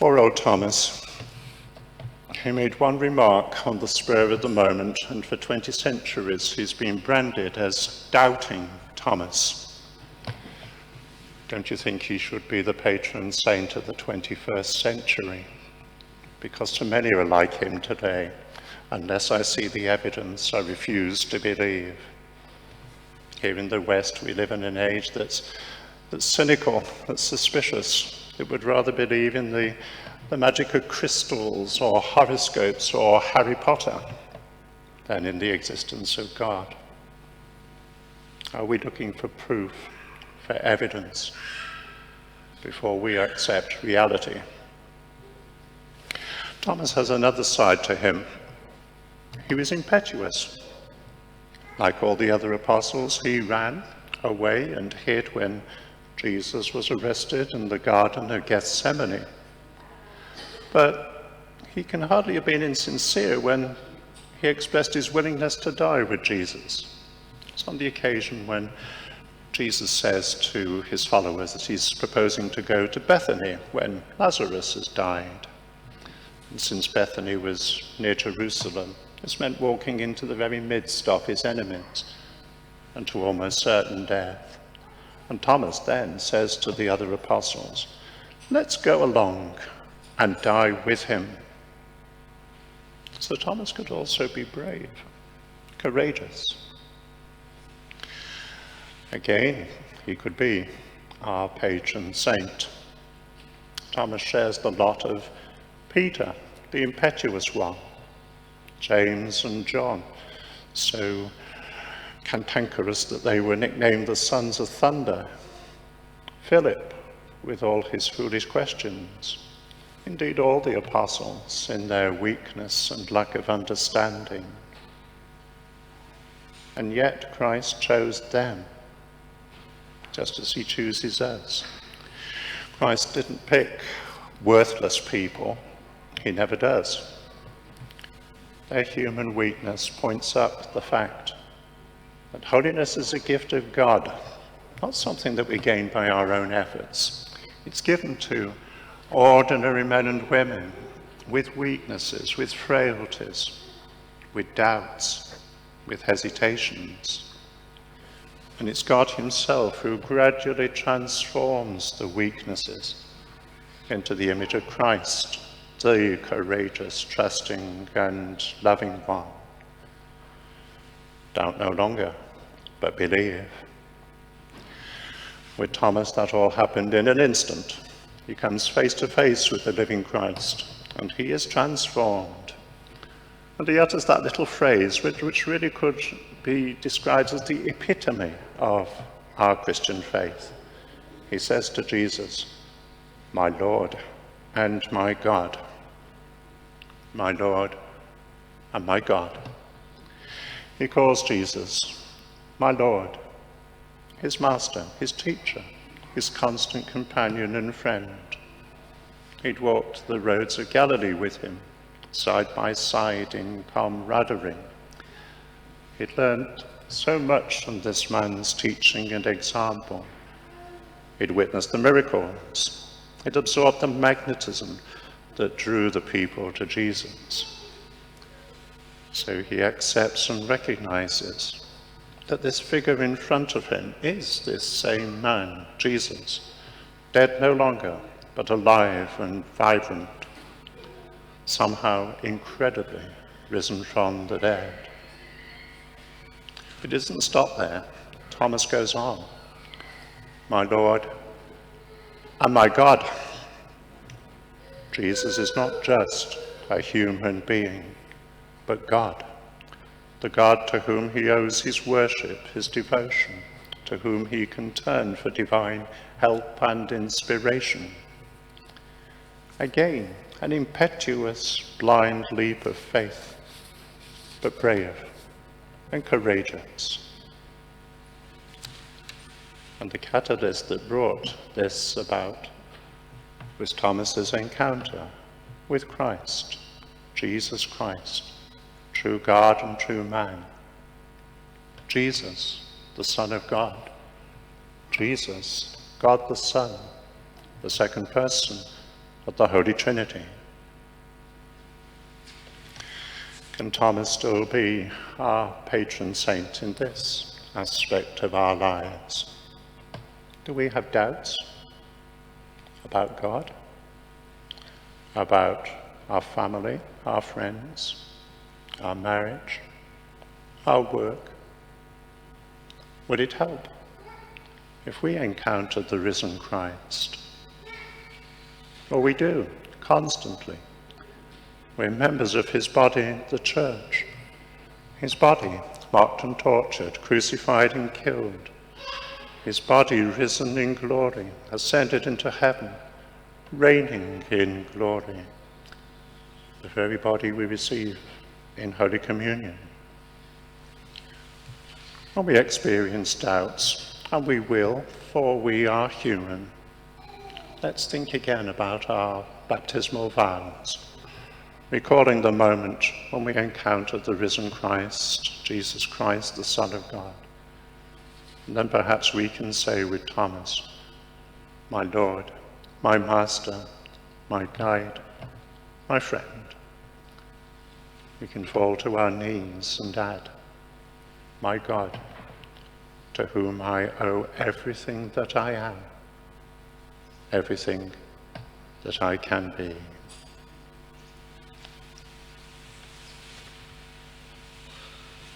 Poor old Thomas. He made one remark on the spur of the moment, and for 20 centuries he's been branded as Doubting Thomas. Don't you think he should be the patron saint of the 21st century? Because to many are like him today. Unless I see the evidence, I refuse to believe. Here in the West, we live in an age that's cynical, that's suspicious. It would rather believe in the magic of crystals or horoscopes or Harry Potter than in the existence of God. Are we looking for proof, for evidence, before we accept reality? Thomas has another side to him. He was impetuous. Like all the other apostles, he ran away and hid when Jesus was arrested in the Garden of Gethsemane. But he can hardly have been insincere when he expressed his willingness to die with Jesus. It's on the occasion when Jesus says to his followers that he's proposing to go to Bethany when Lazarus has died. And since Bethany was near Jerusalem, this meant walking into the very midst of his enemies and to almost certain death. And Thomas then says to the other apostles, "Let's go along and die with him." So Thomas could also be brave, courageous. Again, he could be our patron saint. Thomas shares the lot of Peter, the impetuous one, James and John, so cantankerous that they were nicknamed the sons of thunder, Philip, with all his foolish questions, indeed all the apostles in their weakness and lack of understanding. And yet Christ chose them, just as he chooses us. Christ didn't pick worthless people, he never does. Their human weakness points up the fact that holiness is a gift of God, not something that we gain by our own efforts. It's given to ordinary men and women with weaknesses, with frailties, with doubts, with hesitations. And it's God himself who gradually transforms the weaknesses into the image of Christ, the courageous, trusting, and loving one. Doubt no longer, but believe. With Thomas, that all happened in an instant. He comes face to face with the living Christ, and he is transformed. And he utters that little phrase, which really could be described as the epitome of our Christian faith. He says to Jesus, "My Lord and my God." My Lord and my God. He calls Jesus my Lord, his master, his teacher, his constant companion and friend. He'd walked the roads of Galilee with him, side by side in camaraderie. He'd learned so much from this man's teaching and example. He'd witnessed the miracles. He'd absorbed the magnetism that drew the people to Jesus. So he accepts and recognizes that this figure in front of him is this same man, Jesus, dead no longer, but alive and vibrant, somehow incredibly risen from the dead. It doesn't stop there. Thomas goes on. My Lord and my God. Jesus is not just a human being, but God, the God to whom he owes his worship, his devotion, to whom he can turn for divine help and inspiration. Again, an impetuous, blind leap of faith, but brave and courageous. And the catalyst that brought this about was Thomas's encounter with Christ, Jesus Christ, true God and true man. Jesus, the Son of God. Jesus, God the Son, the second person, of the Holy Trinity? Can Thomas still be our patron saint in this aspect of our lives? Do we have doubts about God, about our family, our friends, our marriage, our work? Would it help if we encountered the risen Christ? Well, we do, constantly. We're members of his body, the church. His body, mocked and tortured, crucified and killed. His body risen in glory, ascended into heaven, reigning in glory. The very body we receive in Holy Communion. When we experience doubts, and we will, for we are human, let's think again about our baptismal vows, recalling the moment when we encountered the risen Christ, Jesus Christ, the Son of God. And then perhaps we can say with Thomas, my Lord, my Master, my guide, my friend. We can fall to our knees and add, my God, to whom I owe everything that I am, everything that I can be.